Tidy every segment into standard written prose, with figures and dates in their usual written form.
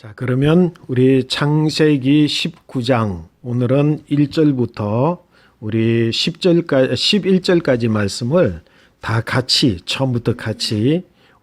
자, 그러면 우리 창세기 19장 오늘은 1절부터 우리 10절까지 11절까지 말씀을 다 같이 처음부터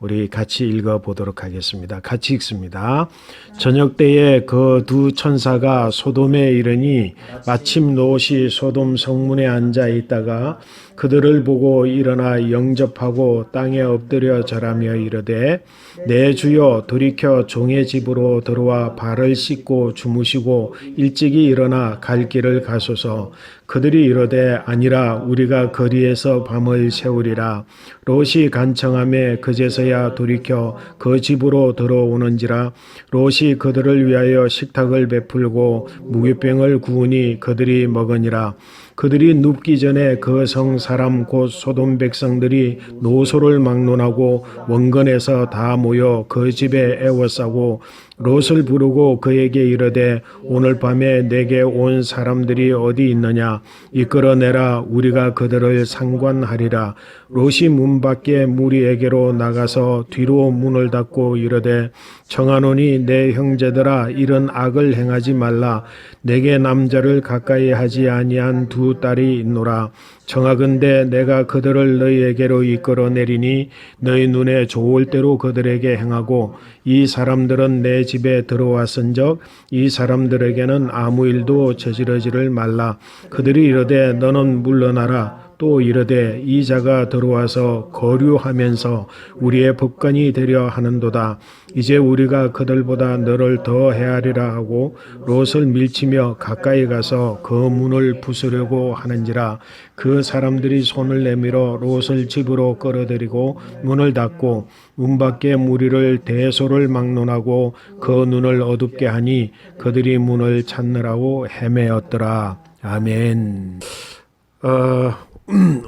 우리 같이 읽어 보도록 하겠습니다. 같이 읽습니다. 저녁 때에 그 두 천사가 소돔에 이르니 마침 롯이 소돔 성문에 앉아 있다가 그들을 보고 일어나 영접하고 땅에 엎드려 절하며 이르되 내 주여 돌이켜 종의 집으로 들어와 발을 씻고 주무시고 일찍이 일어나 갈 길을 가소서. 그들이 이르되 아니라 우리가 거리에서 밤을 새우리라. 롯이 간청하매 그제서야 돌이켜 그 집으로 들어오는지라. 롯이 그들을 위하여 식탁을 베풀고 무교병을 구우니 그들이 먹으니라. 그들이 눕기 전에 그 성 사람 곧 소돔 백성들이 노소를 막론하고 원근에서 다 모여 그 집에 애워싸고 롯을 부르고 그에게 이르되 오늘 밤에 내게 온 사람들이 어디 있느냐 이끌어내라. 우리가 그들을 상관하리라. 롯이 문 밖에 무리에게로 나가서 뒤로 문을 닫고 이르되 청하노니 내 형제들아 이런 악을 행하지 말라. 내게 남자를 가까이 하지 아니한 두 딸이 있노라. 청하건대 내가 그들을 너희에게로 이끌어내리니 너희 눈에 좋을 대로 그들에게 행하고 이 사람들은 내 집에 들어왔은적 이 사람들에게는 아무 일도 저지르지를 말라. 그들이 이르되 너는 물러나라. 또 이르되 이 자가 들어와서 거류하면서 우리의 법관이 되려 하는도다. 이제 우리가 그들보다 너를 더 헤아리라 하고 롯을 밀치며 가까이 가서 그 문을 부수려고 하는지라. 그 사람들이 손을 내밀어 롯을 집으로 끌어들이고 문을 닫고 문 밖에 무리를 대소를 막론하고 그 눈을 어둡게 하니 그들이 문을 찾느라고 헤매었더라. 아멘.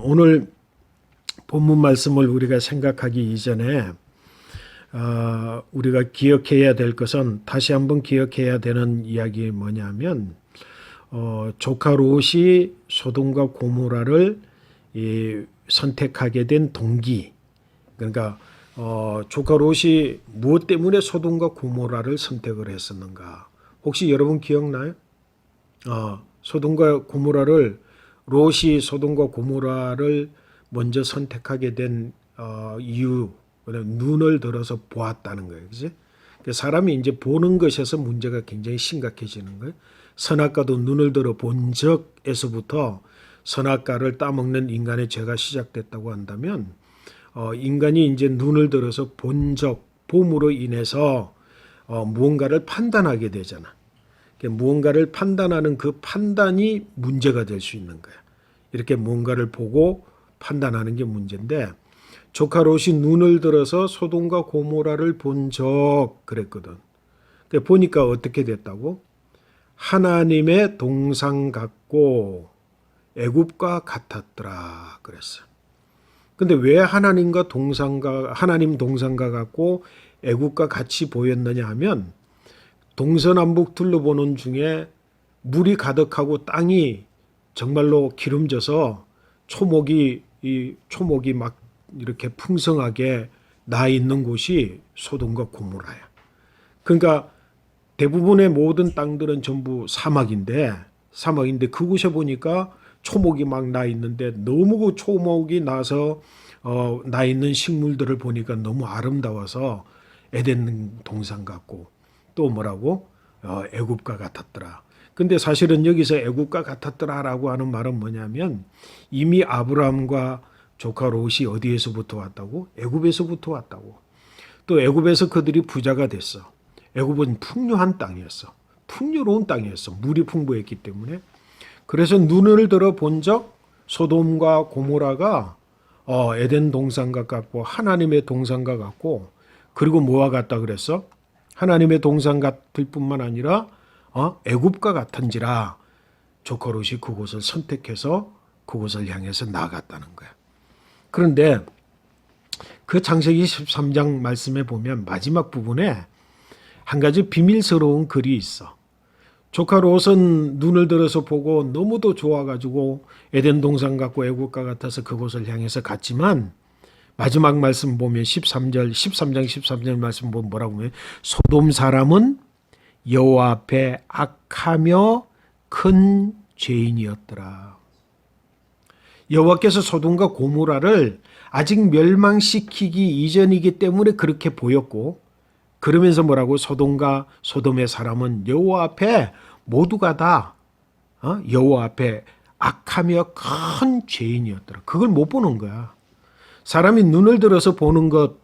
오늘 본문 말씀을 우리가 생각하기 이전에 우리가 기억해야 될 것은 다시 한번 기억해야 되는 이야기 뭐냐면 조카 롯이 소돔과 고모라를 선택하게 된 동기, 그러니까 조카 롯이 무엇 때문에 소돔과 고모라를 선택을 했었는가? 혹시 여러분 기억나요? 소돔과 고모라를 롯이 소돔과 고모라를 먼저 선택하게 된 이유, 눈을 들어서 보았다는 거예요. 그치? 사람이 이제 보는 것에서 문제가 굉장히 심각해지는 거예요. 선악과도 눈을 들어 본 적에서부터 선악과를 따먹는 인간의 죄가 시작됐다고 한다면 인간이 이제 눈을 들어서 본 적, 봄으로 인해서 무언가를 판단하게 되잖아. 무언가를 판단하는 그 판단이 문제가 될 수 있는 거야. 이렇게 뭔가를 보고 판단하는 게 문제인데 조카 롯이 눈을 들어서 소돔과 고모라를 본 적 그랬거든. 보니까 어떻게 됐다고? 하나님의 동상 같고 애굽과 같았더라 그랬어. 근데 왜 하나님 동상과 같고 애굽과 같이 보였느냐 하면 동서남북 둘러보는 중에 물이 가득하고 땅이 정말로 기름져서 초목이 막 이렇게 풍성하게 나 있는 곳이 소돔과 고모라야. 그러니까 대부분의 모든 땅들은 전부 사막인데 그곳에 보니까 초목이 막 나 있는데 너무 그 초목이 나서 나 있는 식물들을 보니까 너무 아름다워서 에덴 동산 같고 또 뭐라고? 애굽과 같았더라. 근데 사실은 여기서 애굽과 같았더라라고 하는 말은 뭐냐면 이미 아브라함과 조카 롯이 어디에서부터 왔다고? 애굽에서부터 왔다고. 또 애굽에서 그들이 부자가 됐어. 애굽은 풍요한 땅이었어. 풍요로운 땅이었어. 물이 풍부했기 때문에. 그래서 눈을 들어 본 적 소돔과 고모라가 에덴 동산과 같고 하나님의 동산과 같고 그리고 뭐와 같다 그랬어? 하나님의 동산 같을 뿐만 아니라 애굽과 같은지라 조카 롯이 그곳을 선택해서 그곳을 향해서 나아갔다는 거야. 그런데 그 창세기 13장 말씀에 보면 마지막 부분에 한 가지 비밀스러운 글이 있어. 조카 롯은 눈을 들어서 보고 너무도 좋아가지고 에덴 동산 같고 애국과 같아서 그곳을 향해서 갔지만 마지막 말씀 보면 13장 말씀 보면 뭐라고 하면 소돔 사람은 여호와 앞에 악하며 큰 죄인이었더라. 여호와께서 소돔과 고모라를 아직 멸망시키기 이전이기 때문에 그렇게 보였고, 그러면서 뭐라고? 소돔과 소돔의 사람은 여호와 앞에 모두가 다 여호와 앞에 악하며 큰 죄인이었더라. 그걸 못 보는 거야. 사람이 눈을 들어서 보는 것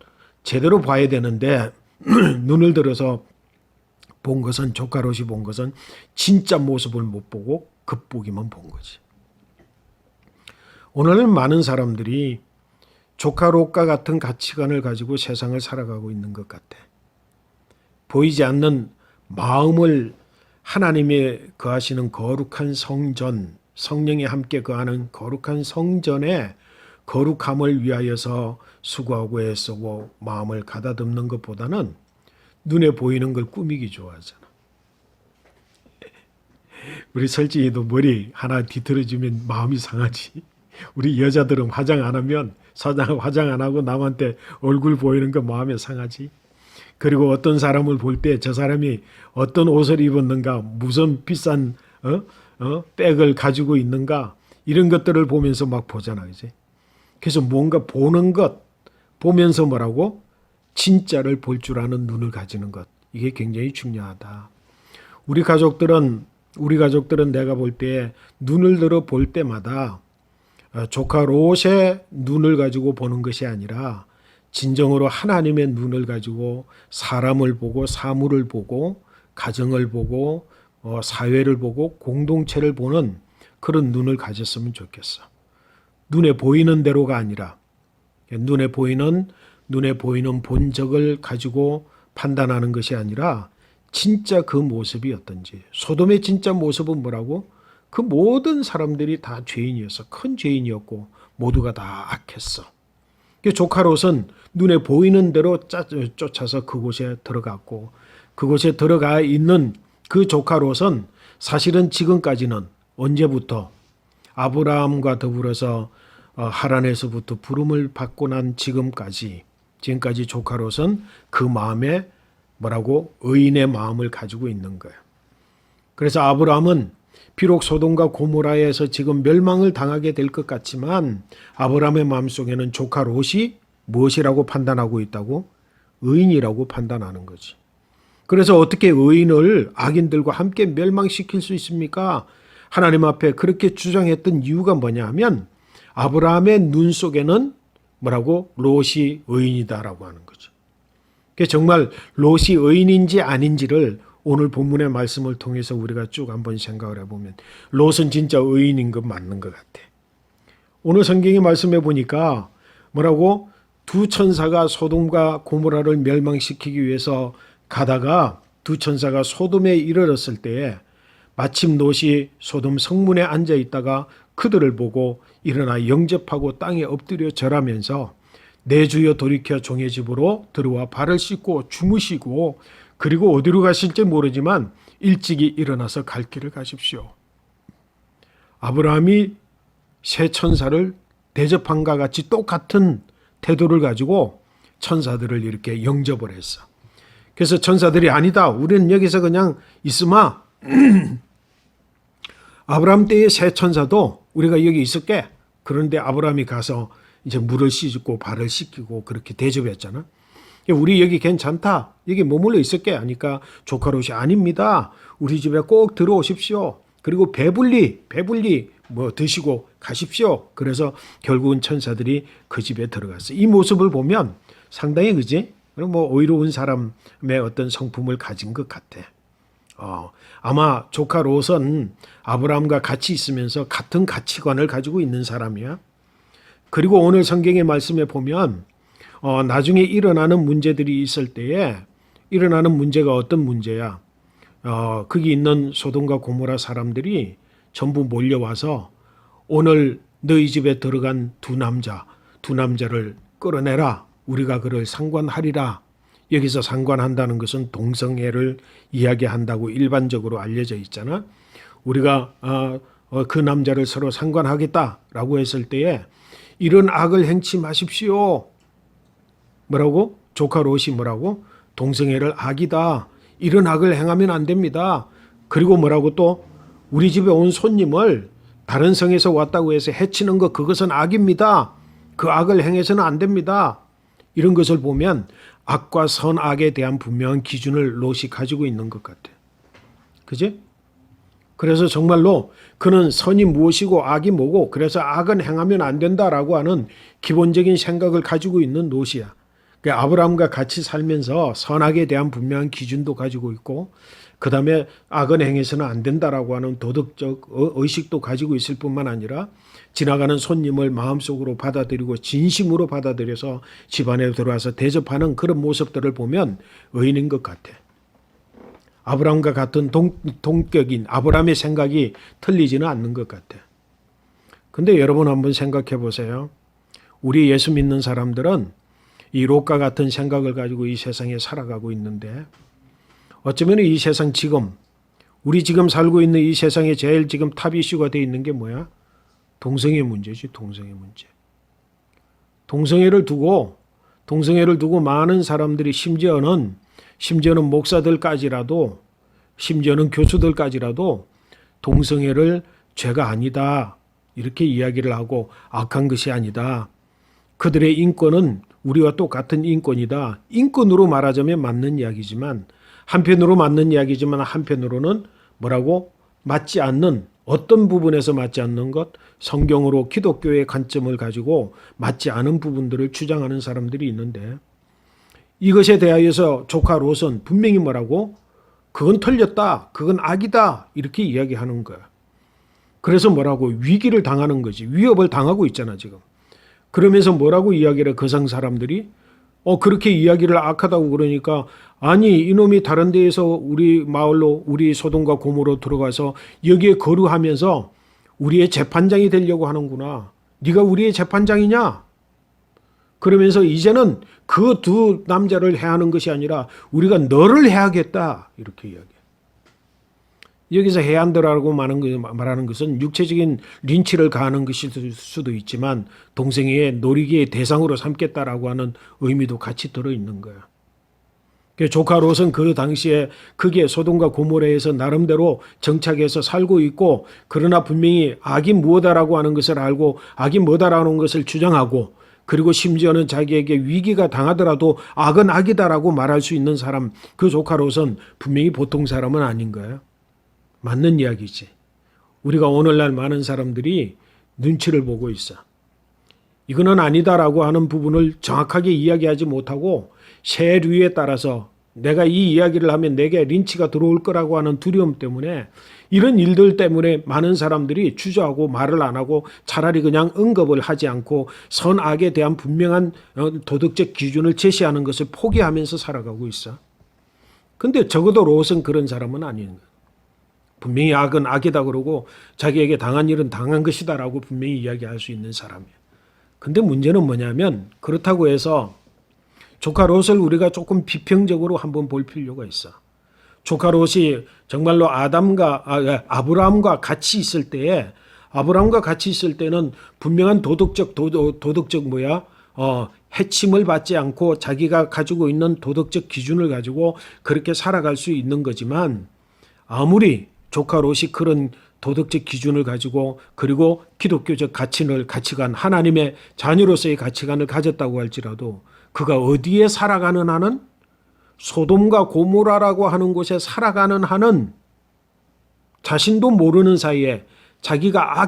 제대로 봐야 되는데 눈을 들어서 본 것은, 조카 롯이 본 것은 진짜 모습을 못 보고 겉보기만 본 거지. 오늘은 많은 사람들이 조카 롯과 같은 가치관을 가지고 세상을 살아가고 있는 것 같아. 보이지 않는 마음을 하나님의 거하시는 거룩한 성전, 성령이 함께 거하는 거룩한 성전에 거룩함을 위하여서 수고하고 애쓰고 마음을 가다듬는 것보다는 눈에 보이는 걸 꾸미기 좋아하잖아. 우리 솔직히도 머리 하나 뒤틀어지면 마음이 상하지. 우리 여자들은 화장 안 하면, 화장 안 하고 남한테 얼굴 보이는 거 마음에 상하지. 그리고 어떤 사람을 볼 때 저 사람이 어떤 옷을 입었는가, 무슨 비싼 백을 가지고 있는가, 이런 것들을 보면서 막 보잖아, 그지? 그래서 뭔가 보는 것, 보면서 뭐라고? 진짜를 볼 줄 아는 눈을 가지는 것. 이게 굉장히 중요하다. 우리 가족들은 내가 볼 때 눈을 들어 볼 때마다 조카 롯의 눈을 가지고 보는 것이 아니라 진정으로 하나님의 눈을 가지고 사람을 보고 사물을 보고 가정을 보고 사회를 보고 공동체를 보는 그런 눈을 가졌으면 좋겠어. 눈에 보이는 대로가 아니라 눈에 보이는 본적을 가지고 판단하는 것이 아니라 진짜 그 모습이 어떤지. 소돔의 진짜 모습은 뭐라고? 그 모든 사람들이 다 죄인이었어. 큰 죄인이었고 모두가 다 악했어. 조카 롯은 눈에 보이는 대로 쫓아서 그곳에 들어갔고, 그곳에 들어가 있는 그 조카 롯은 사실은 지금까지는 언제부터 아브라함과 더불어서 하란에서부터 부름을 받고 난 지금까지 조카 롯은 그 마음에 뭐라고? 의인의 마음을 가지고 있는 거예요. 그래서 아브라함은 비록 소돔과 고모라에서 지금 멸망을 당하게 될 것 같지만 아브라함의 마음속에는 조카 롯이 무엇이라고 판단하고 있다고? 의인이라고 판단하는 거지. 그래서 어떻게 의인을 악인들과 함께 멸망시킬 수 있습니까? 하나님 앞에 그렇게 주장했던 이유가 뭐냐 하면 아브라함의 눈 속에는 뭐라고? 롯이 의인이다라고 하는 거죠. 정말 롯이 의인인지 아닌지를 오늘 본문의 말씀을 통해서 우리가 쭉 한번 생각을 해보면 롯은 진짜 의인인 것 맞는 것 같아. 오늘 성경의 말씀해 보니까 뭐라고? 두 천사가 소돔과 고모라를 멸망시키기 위해서 가다가 두 천사가 소돔에 이르렀을 때에 마침 롯이 소돔 성문에 앉아 있다가 그들을 보고 일어나 영접하고 땅에 엎드려 절하면서 내 주여 돌이켜 종의 집으로 들어와 발을 씻고 주무시고 그리고 어디로 가실지 모르지만 일찍이 일어나서 갈 길을 가십시오. 아브라함이 세 천사를 대접한과 같이 똑같은 태도를 가지고 천사들을 이렇게 영접을 했어. 그래서 천사들이 아니다. 우리는 여기서 그냥 있으마. 아브라함 때의 세 천사도 우리가 여기 있을게. 그런데 아브라함이 가서 이제 물을 씻고 발을 씻기고 그렇게 대접했잖아. 우리 여기 괜찮다. 여기 머물러 있을게 하니까 조카 롯이 아닙니다. 우리 집에 꼭 들어오십시오. 그리고 배불리 뭐 드시고 가십시오. 그래서 결국은 천사들이 그 집에 들어갔어. 이 모습을 보면 상당히 그지? 뭐 의로운 사람의 어떤 성품을 가진 것 같아. 아마 조카 롯은 아브라함과 같이 있으면서 같은 가치관을 가지고 있는 사람이야. 그리고 오늘 성경의 말씀에 보면 나중에 일어나는 문제들이 있을 때에 일어나는 문제가 어떤 문제야? 거기 있는 소돔과 고모라 사람들이 전부 몰려와서 오늘 너희 집에 들어간 두 남자를 끌어내라. 우리가 그를 상관하리라. 여기서 상관한다는 것은 동성애를 이야기한다고 일반적으로 알려져 있잖아. 우리가 그 남자를 서로 상관하겠다라고 했을 때에 이런 악을 행치 마십시오. 뭐라고? 조카 롯이 뭐라고? 동성애를 악이다. 이런 악을 행하면 안 됩니다. 그리고 뭐라고 또 우리 집에 온 손님을 다른 성에서 왔다고 해서 해치는 것 그것은 악입니다. 그 악을 행해서는 안 됩니다. 이런 것을 보면 악과 선악에 대한 분명한 기준을 롯이 가지고 있는 것 같아. 그지? 그래서 정말로 그는 선이 무엇이고 악이 뭐고 그래서 악은 행하면 안 된다라고 하는 기본적인 생각을 가지고 있는 롯이야. 그러니까 아브라함과 같이 살면서 선악에 대한 분명한 기준도 가지고 있고 그 다음에 악은 행해서는 안 된다라고 하는 도덕적 의식도 가지고 있을 뿐만 아니라 지나가는 손님을 마음속으로 받아들이고 진심으로 받아들여서 집안에 들어와서 대접하는 그런 모습들을 보면 의인인 것 같아. 아브라함과 같은 동격인 아브라함의 생각이 틀리지는 않는 것 같아. 근데 여러분 한번 생각해 보세요. 우리 예수 믿는 사람들은 이 롯과 같은 생각을 가지고 이 세상에 살아가고 있는데 어쩌면 이 세상 지금 우리 지금 살고 있는 이 세상에 제일 지금 탑 이슈가 돼 있는 게 뭐야? 동성애 문제지. 동성애 문제. 동성애를 두고 많은 사람들이 심지어는 목사들까지라도 심지어는 교수들까지라도 동성애를 죄가 아니다 이렇게 이야기를 하고 악한 것이 아니다. 그들의 인권은 우리와 똑같은 인권이다. 인권으로 말하자면 맞는 이야기지만 한편으로는 뭐라고? 맞지 않는 어떤 부분에서 맞지 않는 것? 성경으로 기독교의 관점을 가지고 맞지 않은 부분들을 주장하는 사람들이 있는데 이것에 대하여서 조카 롯은 분명히 뭐라고? 그건 틀렸다. 그건 악이다. 이렇게 이야기하는 거야. 그래서 뭐라고? 위기를 당하는 거지. 위협을 당하고 있잖아 지금. 그러면서 뭐라고 이야기를 해? 거상 사람들이? 그렇게 이야기를 악하다고 그러니까 아니 이놈이 다른 데에서 우리 마을로 우리 소돔과 고모로 들어가서 여기에 거류하면서 우리의 재판장이 되려고 하는구나. 네가 우리의 재판장이냐? 그러면서 이제는 그 두 남자를 해하는 것이 아니라 우리가 너를 해야겠다. 이렇게 이야기해. 여기서 해한다라고 말하는 것은 육체적인 린치를 가하는 것일 수도 있지만 동성애의 놀이기의 대상으로 삼겠다라고 하는 의미도 같이 들어있는 거야. 조카 롯은 그 당시에 그게 소돔과 고모라에서 나름대로 정착해서 살고 있고 그러나 분명히 악이 무엇이라고 하는 것을 알고 악이 뭐다라는 것을 주장하고 그리고 심지어는 자기에게 위기가 당하더라도 악은 악이다라고 말할 수 있는 사람 그 조카 롯은 분명히 보통 사람은 아닌 거예요. 맞는 이야기지. 우리가 오늘날 많은 사람들이 눈치를 보고 있어. 이거는 아니다라고 하는 부분을 정확하게 이야기하지 못하고 세류에 따라서 내가 이 이야기를 하면 내게 린치가 들어올 거라고 하는 두려움 때문에 이런 일들 때문에 많은 사람들이 주저하고 말을 안 하고 차라리 그냥 언급을 하지 않고 선악에 대한 분명한 도덕적 기준을 제시하는 것을 포기하면서 살아가고 있어. 근데 적어도 롯은 그런 사람은 아닌 거야. 분명히 악은 악이다 그러고 자기에게 당한 일은 당한 것이다라고 분명히 이야기할 수 있는 사람이에요. 근데 문제는 뭐냐면 그렇다고 해서 조카 롯을 우리가 조금 비평적으로 한번 볼 필요가 있어. 조카 롯이 정말로 아브라함과 같이 있을 때에 아브라함과 같이 있을 때는 분명한 도덕적 해침을 받지 않고 자기가 가지고 있는 도덕적 기준을 가지고 그렇게 살아갈 수 있는 거지만 아무리 조카 롯이 그런 도덕적 기준을 가지고 그리고 기독교적 가치관, 하나님의 자녀로서의 가치관을 가졌다고 할지라도 그가 어디에 살아가는 한은 소돔과 고모라라고 하는 곳에 살아가는 한은 자신도 모르는 사이에 자기가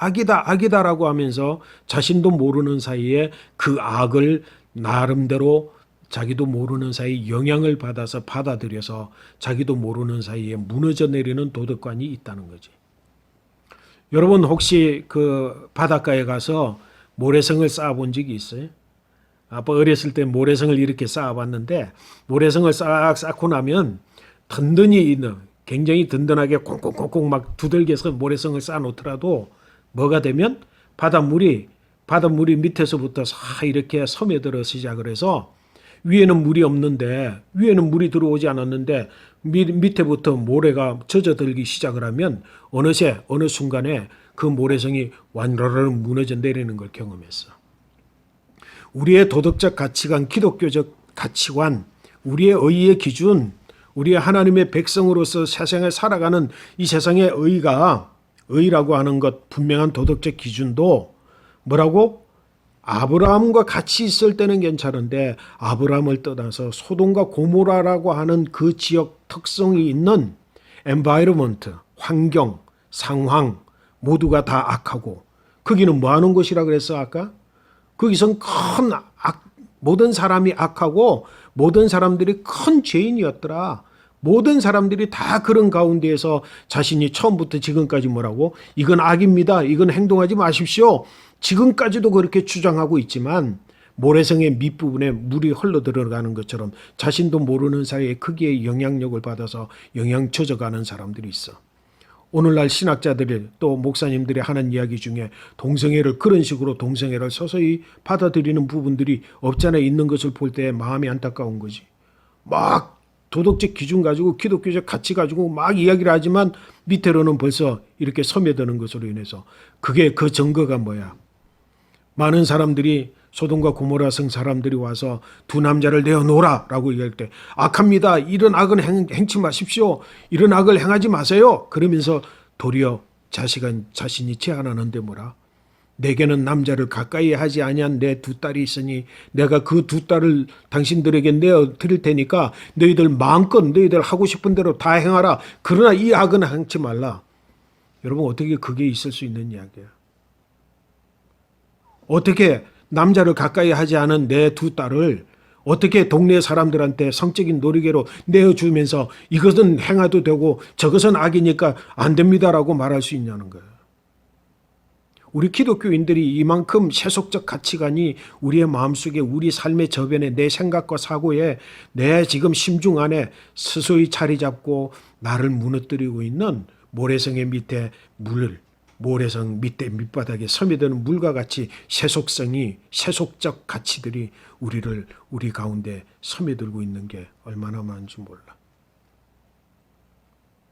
악이다라고 하면서 자신도 모르는 사이에 그 악을 나름대로 자기도 모르는 사이에 영향을 받아서 받아들여서 자기도 모르는 사이에 무너져 내리는 도덕관이 있다는 거지. 여러분 혹시 그 바닷가에 가서 모래성을 쌓아본 적이 있어요? 아빠 어렸을 때 모래성을 이렇게 쌓아봤는데 모래성을 쌓고 나면 굉장히 든든하게 콩콩콩콩 막 두들겨서 모래성을 쌓아놓더라도 뭐가 되면 바닷물이 밑에서부터 싹 이렇게 스며들어 시작을 해서 위에는 물이 없는데 위에는 물이 들어오지 않았는데 밑에부터 모래가 젖어들기 시작을 하면 어느 순간에 그 모래성이 완러러 무너져 내리는 걸 경험했어. 우리의 도덕적 가치관, 기독교적 가치관, 우리의 의의 기준, 우리 하나님의 백성으로서 세상에 살아가는 이 세상의 의라고 하는 것, 분명한 도덕적 기준도 뭐라고? 아브라함과 같이 있을 때는 괜찮은데 아브라함을 떠나서 소돔과 고모라라고 하는 그 지역 특성이 있는 environment, 환경, 상황 모두가 다 악하고, 거기는 뭐 하는 곳이라 그랬어 아까? 거기선 모든 사람이 악하고 모든 사람들이 큰 죄인이었더라. 모든 사람들이 다 그런 가운데에서 자신이 처음부터 지금까지 뭐라고? 이건 악입니다. 이건 행동하지 마십시오. 지금까지도 그렇게 주장하고 있지만 모래성의 밑부분에 물이 흘러 들어가는 것처럼 자신도 모르는 사이에 크게 영향력을 받아서 영향 젖어가는 사람들이 있어. 오늘날 신학자들이 또 목사님들이 하는 이야기 중에 동성애를 그런 식으로 동성애를 서서히 받아들이는 부분들이 없잖아 있는 것을 볼 때 마음이 안타까운 거지. 막 도덕적 기준 가지고 기독교적 가치 가지고 막 이야기를 하지만 밑으로는 벌써 이렇게 스며드는 것으로 인해서 그게 그 증거가 뭐야. 많은 사람들이 소돔과 고모라 성 사람들이 와서 두 남자를 내어놓으라 라고 얘기할 때 악합니다. 이런 악은 행치 마십시오. 이런 악을 행하지 마세요. 그러면서 도리어 자신이 제안하는데 뭐라? 내게는 남자를 가까이 하지 아니한 내 두 딸이 있으니 내가 그 두 딸을 당신들에게 내어 드릴 테니까 너희들 마음껏 너희들 하고 싶은 대로 다 행하라. 그러나 이 악은 행치 말라. 여러분 어떻게 그게 있을 수 있는 이야기야? 어떻게 남자를 가까이 하지 않은 내 두 딸을 어떻게 동네 사람들한테 성적인 놀이개로 내어주면서 이것은 행해도 되고 저것은 악이니까 안 됩니다라고 말할 수 있냐는 거예요. 우리 기독교인들이 이만큼 세속적 가치관이 우리의 마음속에 우리 삶의 저변에 내 생각과 사고에 내 지금 심중 안에 스스로히 자리 잡고 나를 무너뜨리고 있는 모래성의 밑에 모래성 밑에 밑바닥에 스며드는 물과 같이 세속적 가치들이 우리 가운데 스며들고 있는 게 얼마나 많은지 몰라.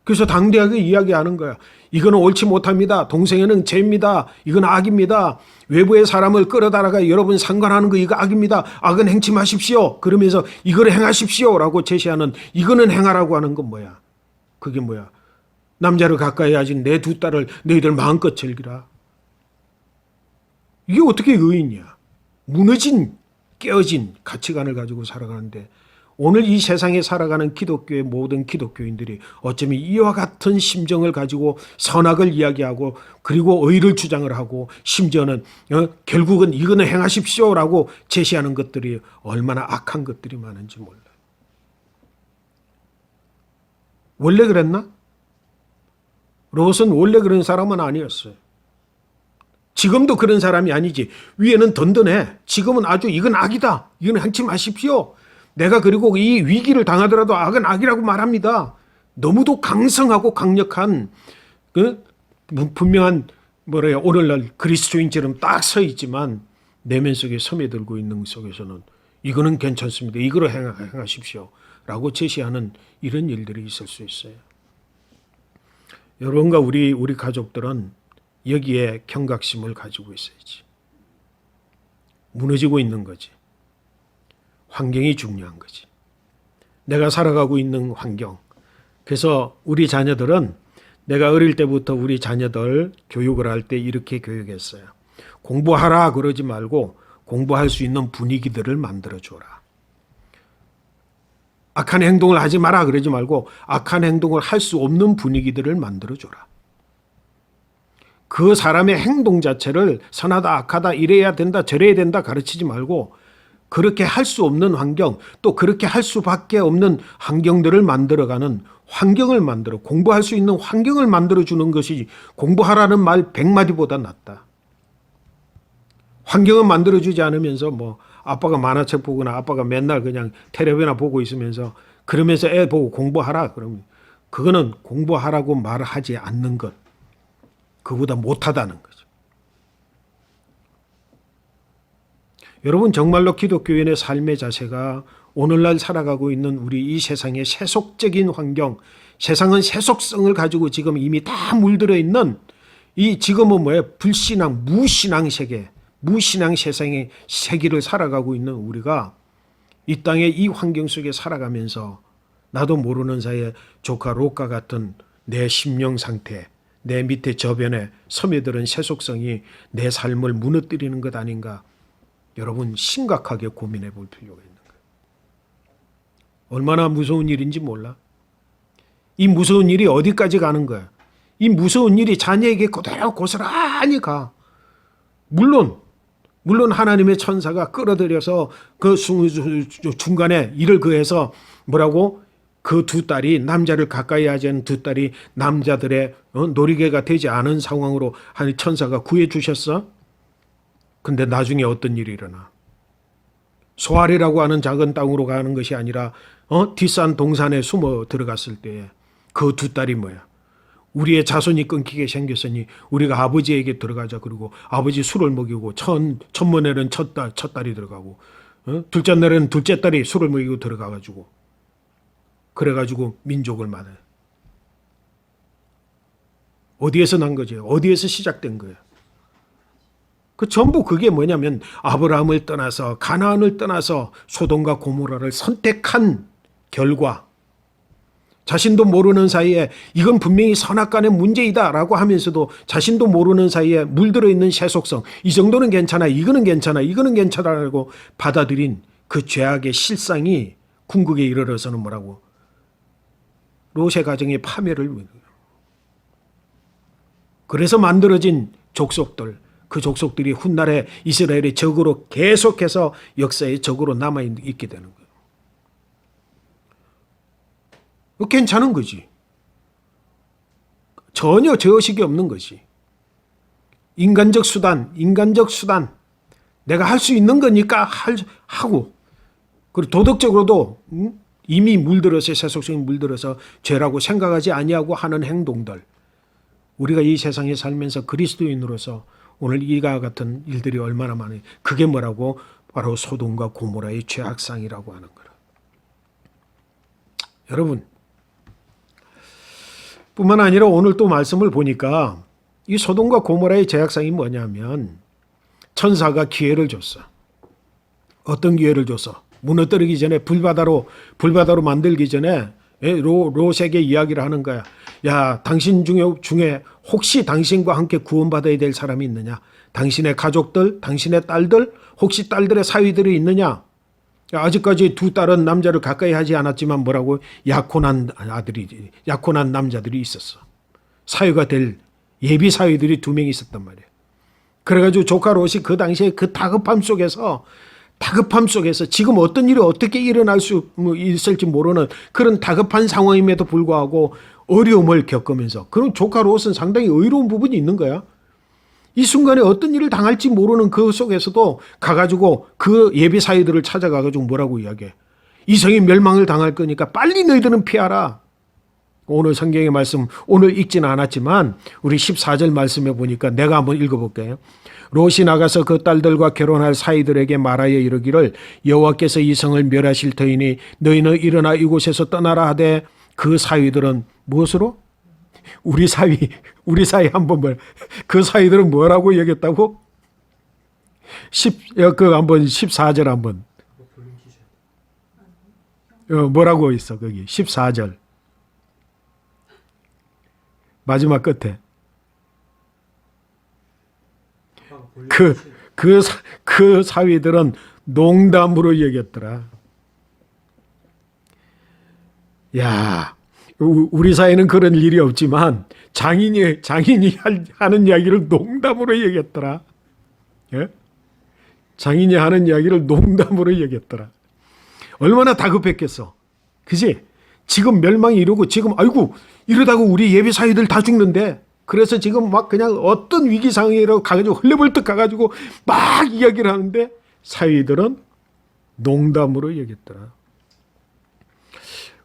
그래서 당대하게 이야기하는 거야. 이거는 옳지 못합니다. 동성애는 죄입니다. 이건 악입니다. 외부의 사람을 끌어다가 여러분 상관하는 거 이거 악입니다. 악은 행치 마십시오. 그러면서 이걸 행하십시오 라고 제시하는, 이거는 행하라고 하는 건 뭐야? 그게 뭐야? 남자를 가까이 하지 내 두 딸을 너희들 마음껏 즐기라. 이게 어떻게 의인이야? 무너진 깨어진 가치관을 가지고 살아가는데 오늘 이 세상에 살아가는 기독교의 모든 기독교인들이 어쩌면 이와 같은 심정을 가지고 선악을 이야기하고 그리고 의를 주장을 하고 심지어는 결국은 이거는 행하십시오라고 제시하는 것들이 얼마나 악한 것들이 많은지 몰라요. 원래 그랬나? 롯은 원래 그런 사람은 아니었어요. 지금도 그런 사람이 아니지. 위에는 든든해. 지금은 아주 이건 악이다. 이건 행치 마십시오. 내가 그리고 이 위기를 당하더라도 악은 악이라고 말합니다. 너무도 강성하고 강력한 분명한 오늘날 그리스도인처럼 딱 서 있지만 내면 속에 스며들고 있는 속에서는 이거는 괜찮습니다. 이거로 행하십시오. 라고 제시하는 이런 일들이 있을 수 있어요. 여러분과 우리 가족들은 여기에 경각심을 가지고 있어야지. 무너지고 있는 거지. 환경이 중요한 거지. 내가 살아가고 있는 환경. 그래서 우리 자녀들은 내가 어릴 때부터 우리 자녀들 교육을 할 때 이렇게 교육했어요. 공부하라 그러지 말고 공부할 수 있는 분위기들을 만들어줘라. 악한 행동을 하지 마라 그러지 말고 악한 행동을 할 수 없는 분위기들을 만들어줘라. 그 사람의 행동 자체를 선하다 악하다 이래야 된다 저래야 된다 가르치지 말고 그렇게 할 수 없는 환경 또 그렇게 할 수밖에 없는 환경들을 만들어가는 환경을 만들어 공부할 수 있는 환경을 만들어주는 것이 공부하라는 말 100마디보다 낫다. 환경을 만들어주지 않으면서 아빠가 만화책 보거나 아빠가 맨날 그냥 텔레비나 보고 있으면서 그러면서 애 보고 공부하라 그러면 그거는 공부하라고 말하지 않는 것 그보다 못하다는 거죠. 여러분 정말로 기독교인의 삶의 자세가 오늘날 살아가고 있는 우리 이 세상의 세속적인 환경 세상은 세속성을 가지고 지금 이미 다 물들어 있는 이 지금은 불신앙 무신앙 세계 무신앙 세상의 세계를 살아가고 있는 우리가 이 땅의 이 환경 속에 살아가면서 나도 모르는 사이에 조카 롯과 같은 내 심령 상태, 내 밑에 저변에 스며드는 세속성이 내 삶을 무너뜨리는 것 아닌가? 여러분 심각하게 고민해 볼 필요가 있는 거예요. 얼마나 무서운 일인지 몰라. 이 무서운 일이 어디까지 가는 거야? 이 무서운 일이 자녀에게 그대로 고스란히 가. 물론 하나님의 천사가 끌어들여서 그 중간에 이를 그해서 뭐라고? 그 두 딸이 남자를 가까이 하지 않은 두 딸이 남자들의 놀이개가 되지 않은 상황으로 한 천사가 구해 주셨어. 근데 나중에 어떤 일이 일어나? 소알이라고 하는 작은 땅으로 가는 것이 아니라 뒷산 동산에 숨어 들어갔을 때 그 두 딸이 뭐야? 우리의 자손이 끊기게 생겼으니 우리가 아버지에게 들어가자. 그리고 아버지 술을 먹이고 첫머네는 첫 딸이 들어가고 둘째 날에는 둘째 딸이 술을 먹이고 들어가가지고 그래가지고 민족을 만해. 어디에서 난 거지? 어디에서 시작된 거야? 그 전부 그게 뭐냐면 아브라함을 떠나서 가나안을 떠나서 소돔과 고모라를 선택한 결과, 자신도 모르는 사이에 이건 분명히 선악간의 문제이다라고 하면서도 자신도 모르는 사이에 물들어 있는 세속성, 이 정도는 괜찮아, 이거는 괜찮아, 이거는 괜찮아라고 받아들인 그 죄악의 실상이 궁극에 이르러서는 뭐라고? 롯의 가정의 파멸을. 그래서 만들어진 족속들, 그 족속들이 훗날에 이스라엘의 적으로 계속해서 역사의 적으로 남아있게 되는 거예요. 괜찮은 거지. 전혀 죄의식이 없는 것이. 인간적 수단, 내가 할 수 있는 거니까 하고, 그리고 도덕적으로도 이미 물들어서 세속성이 물들어서 죄라고 생각하지 아니하고 하는 행동들. 우리가 이 세상에 살면서 그리스도인으로서 오늘 이와 같은 일들이 얼마나 많아요. 그게 뭐라고? 바로 소돔과 고모라의 죄악상이라고 하는 거라. 여러분, 뿐만 아니라 오늘 또 말씀을 보니까 이 소돔과 고모라의 죄악상이 뭐냐면 천사가 기회를 줬어. 어떤 기회를 줬어? 무너뜨리기 전에 불바다로 만들기 전에 롯에게 이야기를 하는 거야. 야, 당신 중에 혹시 당신과 함께 구원받아야 될 사람이 있느냐? 당신의 가족들, 당신의 딸들, 혹시 딸들의 사위들이 있느냐? 아직까지 두 딸은 남자를 가까이 하지 않았지만 뭐라고? 약혼한 남자들이 있었어. 사위가 될 예비 사위들이 2명 있었단 말이야. 그래가지고 조카 롯이 그 당시에 그 다급함 속에서 지금 어떤 일이 어떻게 일어날 수 있을지 모르는 그런 다급한 상황임에도 불구하고 어려움을 겪으면서, 그럼 조카 롯은 상당히 의로운 부분이 있는 거야. 이 순간에 어떤 일을 당할지 모르는 그 속에서도 가가지고 그 예비 사위들을 찾아가가지고 뭐라고 이야기해? 이성이 멸망을 당할 거니까 빨리 너희들은 피하라. 오늘 성경의 말씀 오늘 읽지는 않았지만 우리 14절 말씀에 보니까 내가 한번 읽어볼게요. 롯이 나가서 그 딸들과 결혼할 사위들에게 말하여 이르기를 여호와께서 이 성을 멸하실 터이니 너희는 일어나 이곳에서 떠나라 하되 그 사위들은 무엇으로? 우리 사위 한번 그 사위들은 뭐라고 얘기했다고? 한번 14절 한번. 뭐라고 있어 거기 14절 마지막 끝에 그 사위들은 농담으로 얘기했더라. 야, 우리 사회는 그런 일이 없지만 장인이 하는 이야기를 농담으로 얘기했더라. 예? 장인이 하는 이야기를 농담으로 얘기했더라. 얼마나 다급했겠어. 그지? 지금 멸망이 이러고 지금 아이고 이러다가 우리 예비 사위들 다 죽는데, 그래서 지금 막 그냥 어떤 위기 상황이라고 가가지고 헐레벌떡 가가지고 막 이야기를 하는데 사위들은 농담으로 얘기했더라.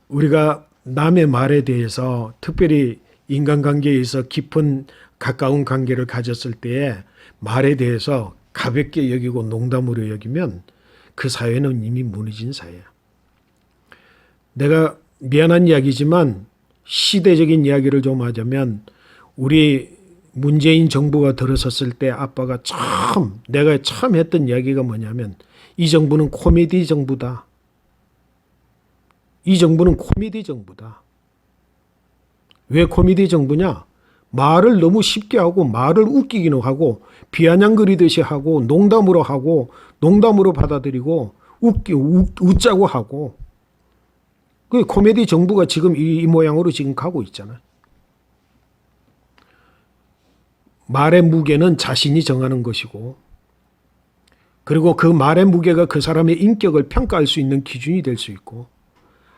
우리가 남의 말에 대해서 특별히 인간관계에 있어 깊은 가까운 관계를 가졌을 때에 말에 대해서 가볍게 여기고 농담으로 여기면 그 사회는 이미 무너진 사회야. 내가 미안한 이야기지만 시대적인 이야기를 좀 하자면 우리 문재인 정부가 들어섰을 때 아빠가 내가 처음 했던 이야기가 뭐냐면 이 정부는 코미디 정부다. 이 정부는 코미디 정부다. 왜 코미디 정부냐? 말을 너무 쉽게 하고 말을 웃기기는 하고 비아냥거리듯이 하고 농담으로 받아들이고 웃자고 하고 그 코미디 정부가 지금 이 모양으로 지금 가고 있잖아요. 말의 무게는 자신이 정하는 것이고 그리고 그 말의 무게가 그 사람의 인격을 평가할 수 있는 기준이 될 수 있고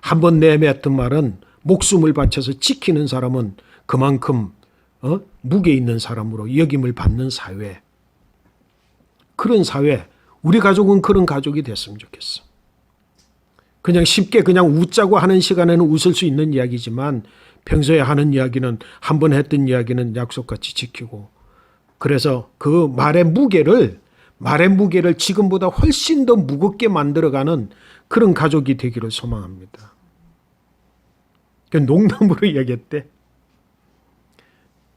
한번 내뱉은 말은 목숨을 바쳐서 지키는 사람은 그만큼 무게 있는 사람으로 여김을 받는 사회. 그런 사회, 우리 가족은 그런 가족이 됐으면 좋겠어. 그냥 쉽게 그냥 웃자고 하는 시간에는 웃을 수 있는 이야기지만 평소에 하는 이야기는 한 번 했던 이야기는 약속같이 지키고 그래서 그 말의 무게를 지금보다 훨씬 더 무겁게 만들어가는 그런 가족이 되기를 소망합니다. 농담으로 이야기했대.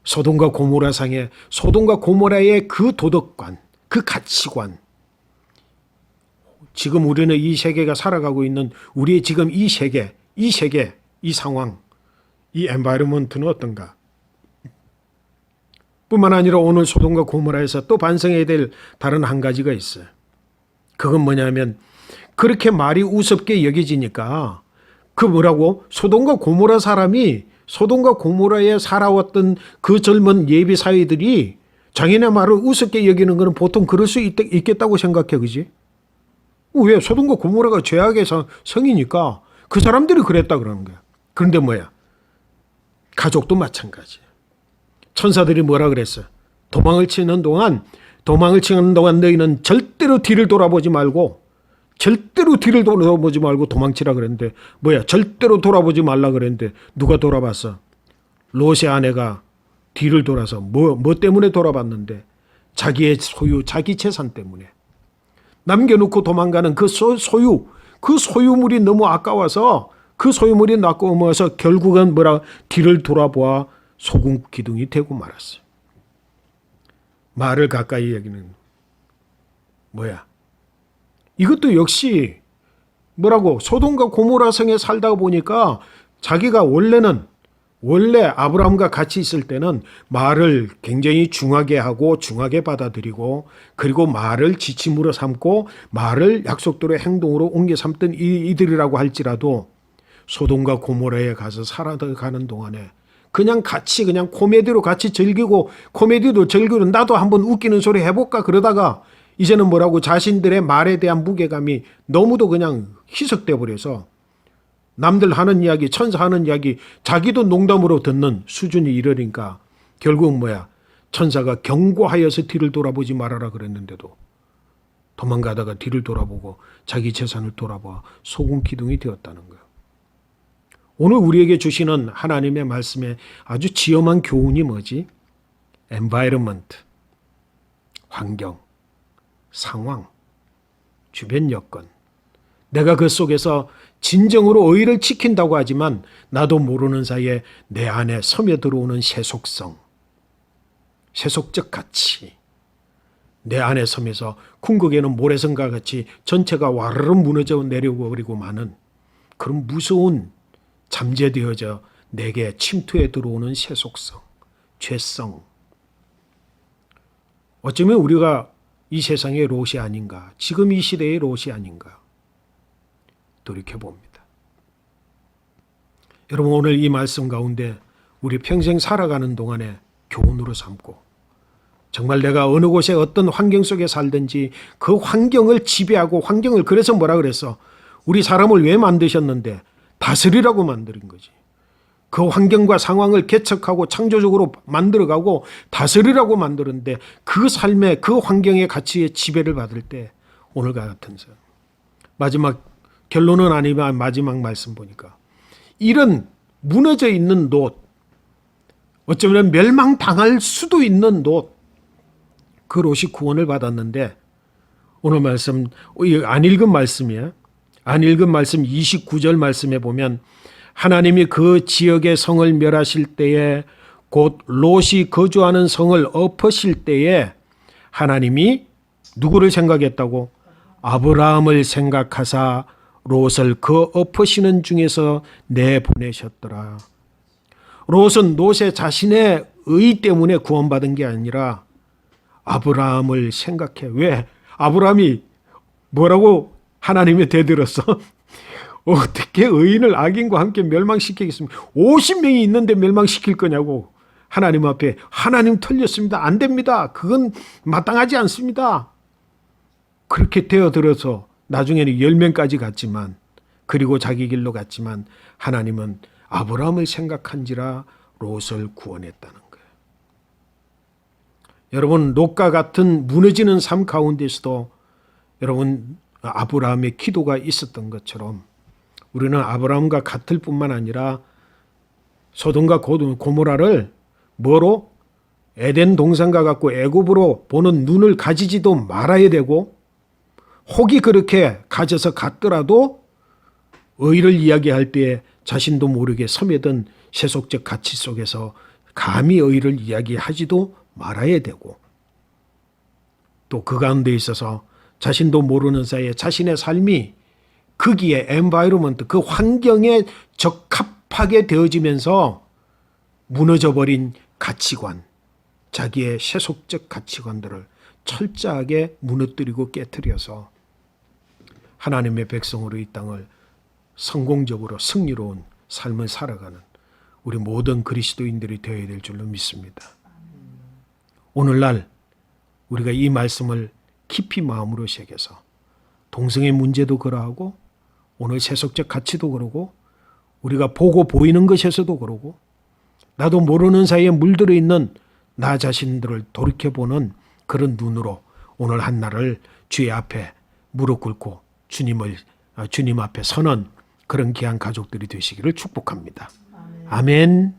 소돔과 고모라의 그 도덕관, 그 가치관. 지금 우리는 이 세계가 살아가고 있는 우리의 지금 이 세계, 이 상황, 이 엔바이러먼트는 어떤가? 뿐만 아니라 오늘 소돔과 고모라에서 또 반성해야 될 다른 한 가지가 있어요. 그건 뭐냐면 그렇게 말이 우습게 여겨지니까 소돔과 고모라 사람이 소돔과 고모라에 살아왔던 그 젊은 예비 사회들이 자기네 말을 우습게 여기는 것은 보통 그럴 수 있겠다고 생각해, 그지? 왜? 소돔과 고모라가 죄악의 성이니까 그 사람들이 그랬다 그러는 거야. 그런데 뭐야? 가족도 마찬가지. 천사들이 뭐라 그랬어? 도망을 치는 동안 너희는 절대로 뒤를 돌아보지 말고 도망치라 그랬는데 뭐야? 절대로 돌아보지 말라 그랬는데 누가 돌아봤어? 롯의 아내가 뒤를 돌아서 뭐 때문에 돌아봤는데 자기의 소유, 자기 재산 때문에 남겨놓고 도망가는 그 소유물이 너무 아까워서 그 소유물이 낚아먹어서 결국은 뒤를 돌아보아 소금 기둥이 되고 말았어요. 말을 가까이 여기는 뭐야? 이것도 역시 소돔과 고모라 성에 살다 보니까 자기가 원래 아브라함과 같이 있을 때는 말을 굉장히 중하게 하고 중하게 받아들이고 그리고 말을 지침으로 삼고 말을 약속대로 행동으로 옮겨 삼던 이들이라고 할지라도 소돔과 고모라에 가서 살아가는 동안에 그냥 코미디로 같이 즐기고 나도 한번 웃기는 소리 해볼까 그러다가 이제는 자신들의 말에 대한 무게감이 너무도 그냥 희석돼 버려서 남들 하는 이야기, 천사 하는 이야기 자기도 농담으로 듣는 수준이 이르니까 결국은 천사가 경고하여서 뒤를 돌아보지 말아라 그랬는데도 도망가다가 뒤를 돌아보고 자기 재산을 돌아봐 소금 기둥이 되었다는 거예요. 오늘 우리에게 주시는 하나님의 말씀에 아주 지엄한 교훈이 뭐지? environment, 환경, 상황, 주변 여건. 내가 그 속에서 진정으로 의의를 지킨다고 하지만 나도 모르는 사이에 내 안에 스며들어오는 세속적 가치. 내 안에 섬에서 궁극에는 모래성과 같이 전체가 와르르 무너져 내려버리고 마는 그런 무서운 잠재되어져 내게 침투해 들어오는 세속성, 죄성. 어쩌면 우리가 이 세상의 롯이 아닌가, 지금 이 시대의 롯이 아닌가 돌이켜봅니다. 여러분 오늘 이 말씀 가운데 우리 평생 살아가는 동안에 교훈으로 삼고 정말 내가 어느 곳에 어떤 환경 속에 살든지 그 환경을 지배하고 그래서 뭐라 그랬어? 우리 사람을 왜 만드셨는데? 다스리라고 만드는 거지. 그 환경과 상황을 개척하고 창조적으로 만들어가고 다스리라고 만드는데 그 삶의 그 환경의 가치의 지배를 받을 때 오늘과 같은 마지막 결론은 아니지만 마지막 말씀 보니까 이런 무너져 있는 롯, 어쩌면 멸망당할 수도 있는 롯, 그 롯이 구원을 받았는데 오늘 말씀 안 읽은 말씀이야. 안 읽은 말씀 29절 말씀에 보면 하나님이 그 지역의 성을 멸하실 때에 곧 롯이 거주하는 성을 엎으실 때에 하나님이 누구를 생각했다고? 아브라함을 생각하사 롯을 그 엎으시는 중에서 내보내셨더라. 롯은 롯의 자신의 의 때문에 구원받은 게 아니라 아브라함을 생각해. 왜? 아브라함이 뭐라고 하나님에 대들었어? 어떻게 의인을 악인과 함께 멸망시키겠습니까? 50명이 있는데 멸망시킬 거냐고. 하나님 앞에 하나님 틀렸습니다. 안 됩니다. 그건 마땅하지 않습니다. 그렇게 되어들어서 나중에는 10명까지 갔지만, 그리고 자기 길로 갔지만 하나님은 아브라함을 생각한지라 롯을 구원했다는 거예요. 여러분, 롯과 같은 무너지는 삶 가운데서도 여러분 아브라함의 기도가 있었던 것처럼 우리는 아브라함과 같을 뿐만 아니라 소돔과 고모라를 뭐로? 에덴 동산과 같고 애굽으로 보는 눈을 가지지도 말아야 되고, 혹이 그렇게 가져서 갔더라도 의를 이야기할 때에 자신도 모르게 섬에든 세속적 가치 속에서 감히 의를 이야기하지도 말아야 되고, 또 그 가운데 있어서 자신도 모르는 사이에 자신의 삶이 거기에 엔바이러먼트, 그 환경에 적합하게 되어지면서 무너져버린 가치관, 자기의 세속적 가치관들을 철저하게 무너뜨리고 깨트려서 하나님의 백성으로 이 땅을 성공적으로 승리로운 삶을 살아가는 우리 모든 그리스도인들이 되어야 될 줄로 믿습니다. 오늘날 우리가 이 말씀을 깊이 마음으로 새겨서 동성애 문제도 그러하고 오늘 세속적 가치도 그러고 우리가 보고 보이는 것에서도 그러고 나도 모르는 사이에 물들어 있는 나 자신들을 돌이켜보는 그런 눈으로 오늘 한 날을 주의 앞에 무릎 꿇고 주님 앞에 서는 그런 귀한 가족들이 되시기를 축복합니다. 아멘.